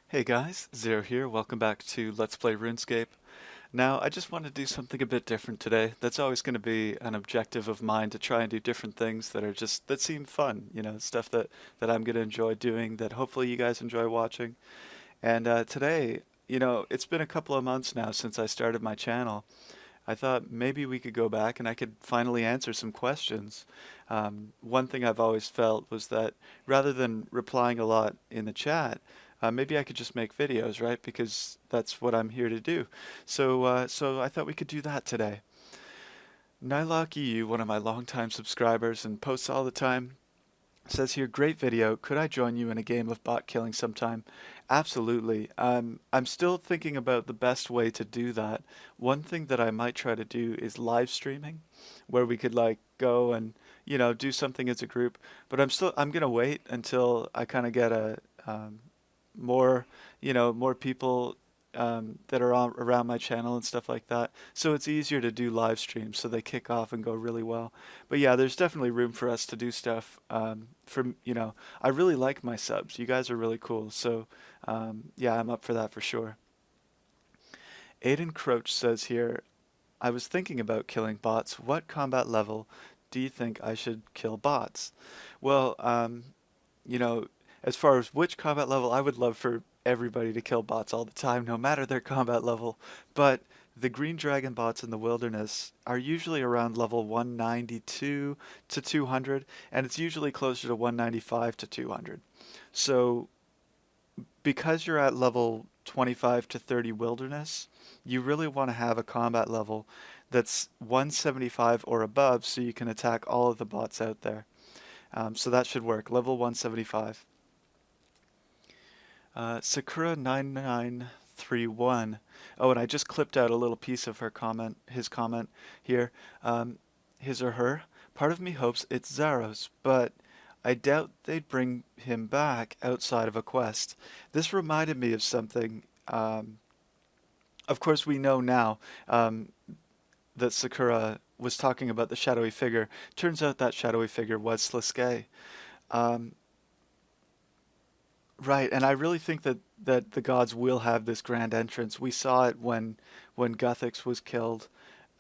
Hey guys, Zero here. Welcome back to Let's Play RuneScape. Now, I just want to do something a bit different today. That's always going to be an objective of mine to try and do different things that are that seem fun, stuff that I'm going to enjoy doing that hopefully you guys enjoy watching. And today, it's been a couple of months now since I started my channel. I thought maybe we could go back and I could finally answer some questions. One thing I've always felt was that rather than replying a lot in the chat, maybe I could just make videos, right? Because that's what I'm here to do. So I thought we could do that today. Nylock EU, one of my longtime subscribers and posts all the time, says here, great video. Could I join you in a game of bot killing sometime? Absolutely. I'm still thinking about the best way to do that. One thing that I might try to do is live streaming, where we could like go and do something as a group. But I'm gonna wait until I kind of get a more more people that are around my channel and stuff like that. So it's easier to do live streams so they kick off and go really well. But yeah, there's definitely room for us to do stuff. I really like my subs. You guys are really cool. So yeah, I'm up for that for sure. Aiden Croach says here, I was thinking about killing bots. What combat level do you think I should kill bots? Well, you know, as far as which combat level, I would love for everybody to kill bots all the time, no matter their combat level. But the green dragon bots in the wilderness are usually around level 192 to 200, and it's usually closer to 195 to 200. So because you're at level 25 to 30 wilderness, you really want to have a combat level that's 175 or above so you can attack all of the bots out there. So that should work. Level 175. Sakura9931. Oh, and I just clipped out a little piece of his comment here. His or her. Part of me hopes it's Zaros, but I doubt they'd bring him back outside of a quest. This reminded me of something. Of course, we know now that Sakura was talking about the shadowy figure. Turns out that shadowy figure was Slisuke. Um, Right, and I really think that the gods will have this grand entrance. We saw it when Guthix was killed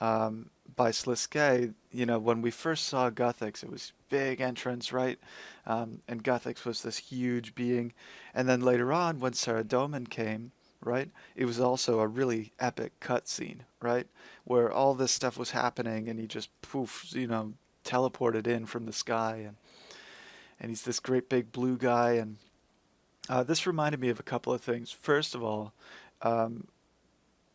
by Slisuke. You know, when we first saw Guthix, it was big entrance, right? And Guthix was this huge being. And then later on, when Saradomin came, right, it was also a really epic cutscene, right, where all this stuff was happening, and he just poof, teleported in from the sky, and he's this great big blue guy, and this reminded me of a couple of things. First of all, um,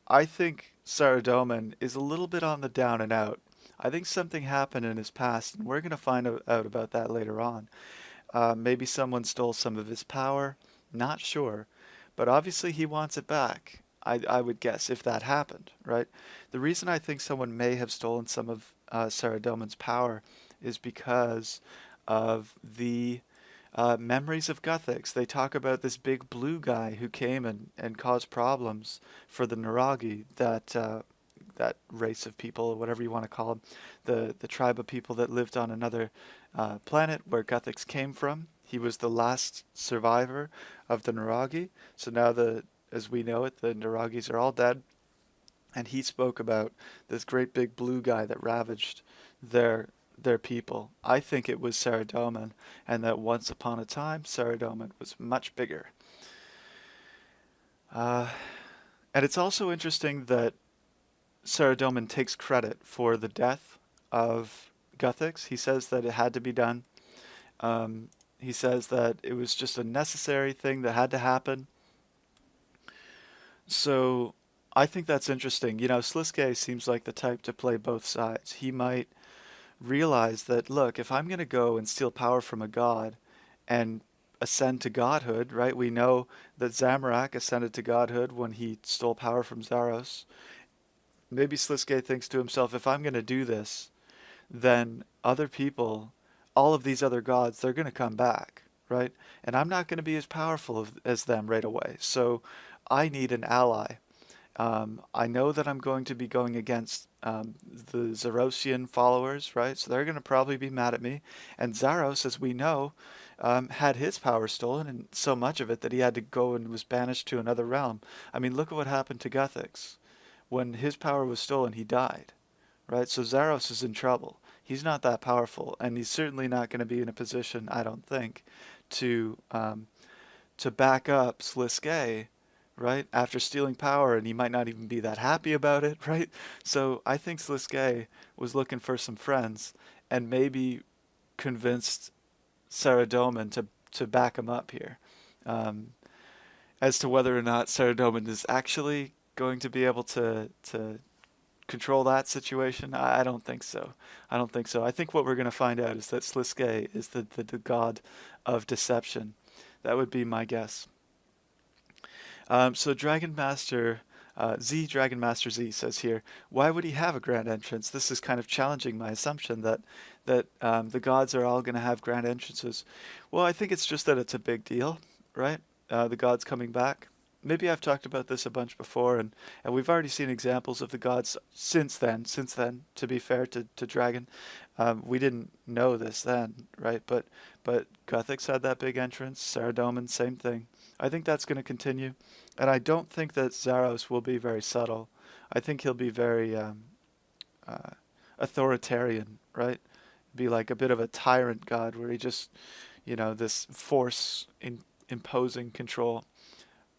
I think Saradomin is a little bit on the down and out. I think something happened in his past, and we're going to find out about that later on. Maybe someone stole some of his power, not sure, but obviously he wants it back. I would guess if that happened, right? The reason I think someone may have stolen some of Saradomin's power is because of the memories of Guthix. They talk about this big blue guy who came and caused problems for the Naragi, that race of people, or whatever you want to call them, the tribe of people that lived on another planet where Guthix came from. He was the last survivor of the Naragi. So now as we know it, the Naragis are all dead. And he spoke about this great big blue guy that ravaged their their people. I think it was Saradomin, and that once upon a time, Saradomin was much bigger. Uh, and it's also interesting that Saradomin takes credit for the death of Guthix. He says that it had to be done. He says that it was just a necessary thing that had to happen. So I think that's interesting. Slisuke seems like the type to play both sides. He might realize that, look, if I'm going to go and steal power from a god and ascend to godhood, right? We know that Zamorak ascended to godhood when he stole power from Zaros. Maybe Slisuke thinks to himself, if I'm going to do this, then other people, all of these other gods, they're going to come back, right? And I'm not going to be as powerful as them right away. So I need an ally. I know that I'm going to be going against the Zarosian followers, right? So they're going to probably be mad at me. And Zaros, as we know, had his power stolen, and so much of it that he had to go and was banished to another realm. I mean, look at what happened to Guthix. When his power was stolen, he died, right? So Zaros is in trouble. He's not that powerful, and he's certainly not going to be in a position, I don't think, to back up Sliske, right? After stealing power, and he might not even be that happy about it, right? So I think Sliske was looking for some friends, and maybe convinced Saradomin to back him up here. Um, as to whether or not Saradomin is actually going to be able to control that situation, I don't think so. I don't think so. I think what we're going to find out is that Sliske is the god of deception. That would be my guess. So Dragon Master Dragon Master Z says here, why would he have a grand entrance? This is kind of challenging my assumption that the gods are all going to have grand entrances. Well, I think it's just that it's a big deal, right? The gods coming back. Maybe I've talked about this a bunch before, and we've already seen examples of the gods since then. Since then, to be fair to Dragon, we didn't know this then, right? But Guthix had that big entrance. Saradomin, same thing. I think that's going to continue, and I don't think that Zaros will be very subtle. I think he'll be very authoritarian, right? Be like a bit of a tyrant god, where he just, this force imposing control.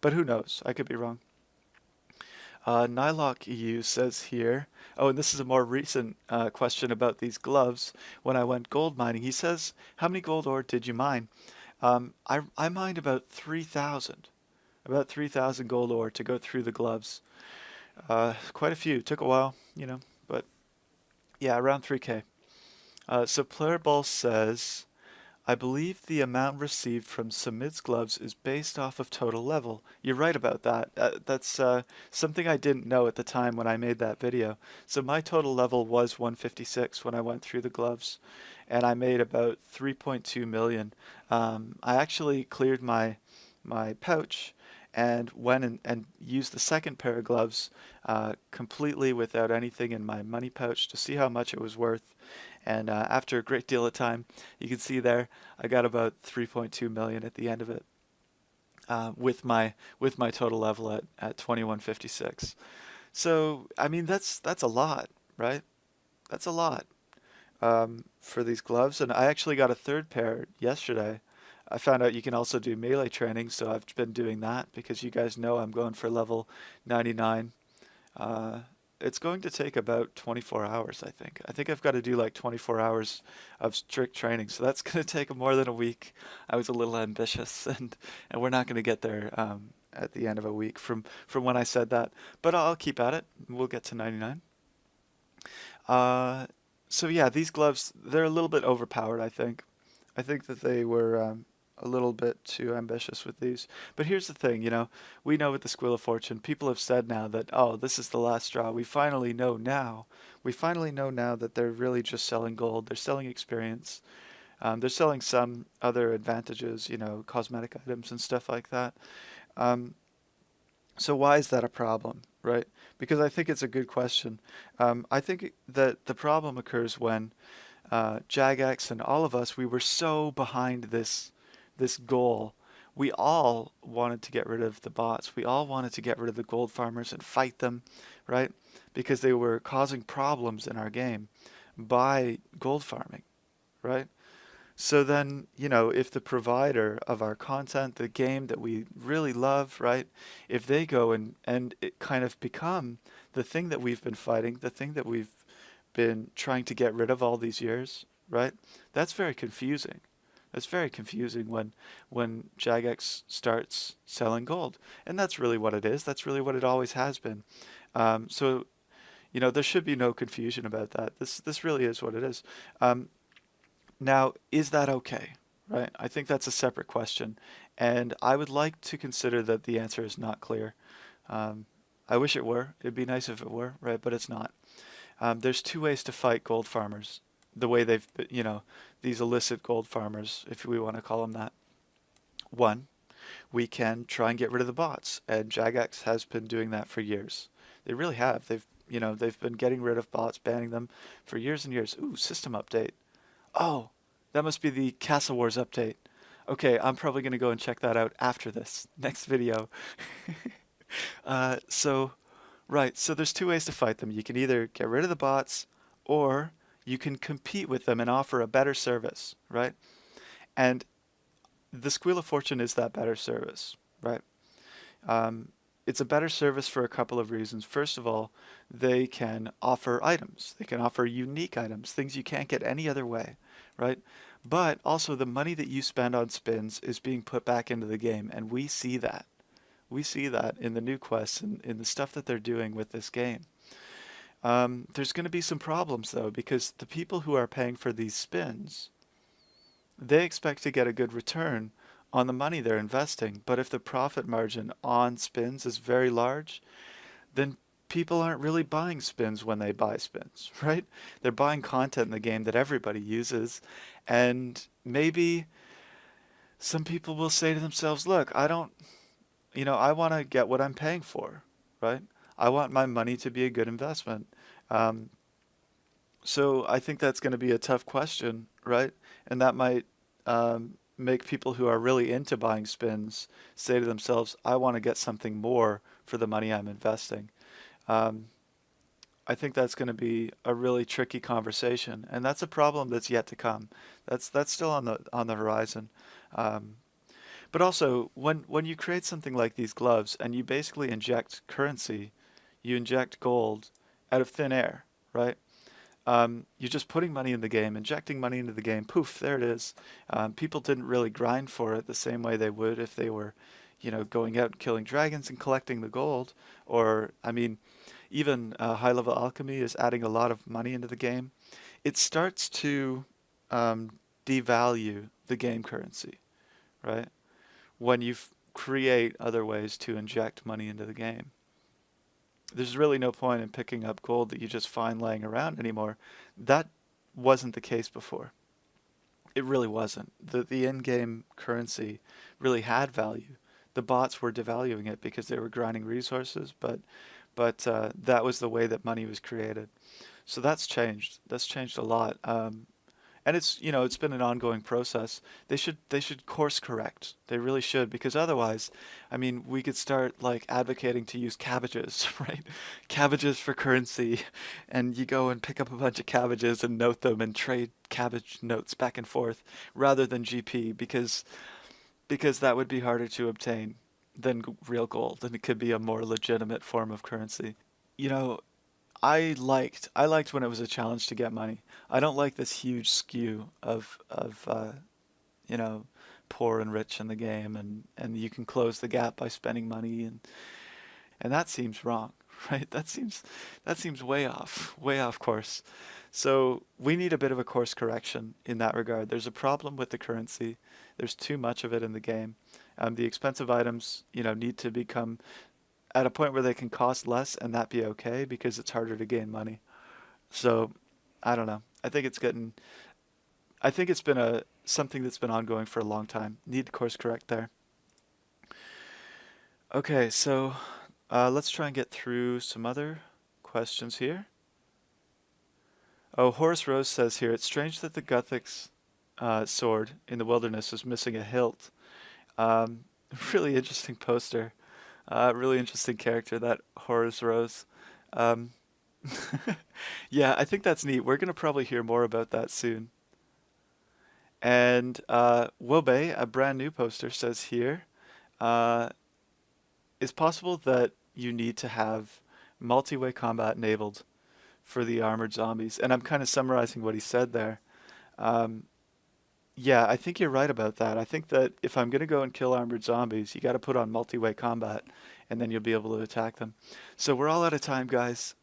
But who knows? I could be wrong. Nylock EU says here, oh, and this is a more recent question about these gloves. When I went gold mining, he says, how many gold ore did you mine? I mined about 3,000. About 3,000 gold ore to go through the gloves. Quite a few. Took a while, but yeah, around 3K. So Player Ball says, I believe the amount received from Sumid's gloves is based off of total level. You're right about that. That's something I didn't know at the time when I made that video. So my total level was 156 when I went through the gloves, and I made about 3.2 million. I actually cleared my pouch and went and used the second pair of gloves completely without anything in my money pouch to see how much it was worth. And after a great deal of time, you can see there, I got about 3.2 million at the end of it, with my total level at 2156. So I mean that's a lot, right? That's a lot for these gloves. And I actually got a third pair yesterday. I found out you can also do melee training, so I've been doing that because you guys know I'm going for level 99. It's going to take about 24 hours, I think. I think I've got to do like 24 hours of strict training, so that's going to take more than a week. I was a little ambitious, and we're not going to get there at the end of a week from when I said that. But I'll keep at it. We'll get to 99. So yeah, these gloves, they're a little bit overpowered, I think. I think that they were a little bit too ambitious with these. But here's the thing, we know with the Squill of Fortune, people have said now that, oh, this is the last straw. We finally know now. We finally know now that they're really just selling gold. They're selling experience. They're selling some other advantages, cosmetic items and stuff like that. So why is that a problem, right? Because I think it's a good question. I think that the problem occurs when Jagex and all of us, we were so behind this goal. We all wanted to get rid of the bots. We all wanted to get rid of the gold farmers and fight them, right? Because they were causing problems in our game by gold farming, right? So then, if the provider of our content, the game that we really love, right? If they go and it kind of become the thing that we've been fighting, the thing that we've been trying to get rid of all these years, right? That's very confusing. That's very confusing when Jagex starts selling gold. And that's really what it is. That's really what it always has been. So, there should be no confusion about that. This really is what it is. Now, is that okay? Right? I think that's a separate question. And I would like to consider that the answer is not clear. I wish it were. It'd be nice if it were, right? But it's not. There's two ways to fight gold farmers. The way they've, these illicit gold farmers, if we want to call them that. One, we can try and get rid of the bots, and Jagex has been doing that for years. They really have. They've been getting rid of bots, banning them for years and years. Ooh, system update. Oh, that must be the Castle Wars update. Okay, I'm probably going to go and check that out after this next video. So, right, so there's two ways to fight them. You can either get rid of the bots, or you can compete with them and offer a better service, right? And the Squeal of Fortune is that better service, right? Um, it's a better service for a couple of reasons. First of all, they can offer items. They can offer unique items, things you can't get any other way, right? But also the money that you spend on spins is being put back into the game, and we see that. We see that in the new quests and in the stuff that they're doing with this game. There's going to be some problems though, because the people who are paying for these spins, they expect to get a good return on the money they're investing. But if the profit margin on spins is very large, then people aren't really buying spins when they buy spins, right? They're buying content in the game that everybody uses. And maybe some people will say to themselves, look, I don't, I want to get what I'm paying for, right? I want my money to be a good investment. Um, so I think that's going to be a tough question, right? And that might make people who are really into buying spins say to themselves, I want to get something more for the money I'm investing. Um, I think that's going to be a really tricky conversation, and that's a problem that's yet to come. That's still on the horizon. Um, but also, when you create something like these gloves and you basically inject currency, you inject gold out of thin air, right? You're just putting money in the game, injecting money into the game. Poof, there it is. People didn't really grind for it the same way they would if they were, going out and killing dragons and collecting the gold. Or, I mean, even high-level alchemy is adding a lot of money into the game. It starts to um, devalue the game currency, right? When you create other ways to inject money into the game. There's really no point in picking up gold that you just find laying around anymore. That wasn't the case before. It really wasn't. The in-game currency really had value. The bots were devaluing it because they were grinding resources, but that was the way that money was created. So that's changed. That's changed a lot. And it's been an ongoing process. They should course correct. They really should, because otherwise, I mean, we could start like advocating to use cabbages, right? Cabbages for currency, and you go and pick up a bunch of cabbages and note them and trade cabbage notes back and forth rather than GP, because that would be harder to obtain than real gold, and it could be a more legitimate form of currency. You know, I liked when it was a challenge to get money. I don't like this huge skew of you know poor and rich in the game, and you can close the gap by spending money, and that seems wrong, right? That seems way off course. So we need a bit of a course correction in that regard. There's a problem with the currency. There's too much of it in the game. The expensive items, need to become at a point where they can cost less and that be okay because it's harder to gain money. So I don't know. I think it's been a something that's been ongoing for a long time. Need to course correct there. Okay, so let's try and get through some other questions here. Oh, Horace Rose says here, it's strange that the Guthix sword in the wilderness is missing a hilt. Um, really interesting poster. Really interesting character, that Horace Rose. Um, yeah, I think that's neat. We're going to probably hear more about that soon. And Wobe, a brand new poster, says here, uh, it's possible that you need to have multi-way combat enabled for the armored zombies. And I'm kind of summarizing what he said there. Um, yeah, I think you're right about that. I think that if I'm going to go and kill armored zombies, you got to put on multi-way combat, and then you'll be able to attack them. So we're all out of time, guys.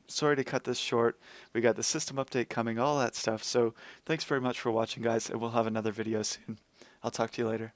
Sorry to cut this short. We got the system update coming, all that stuff. So thanks very much for watching, guys, and we'll have another video soon. I'll talk to you later.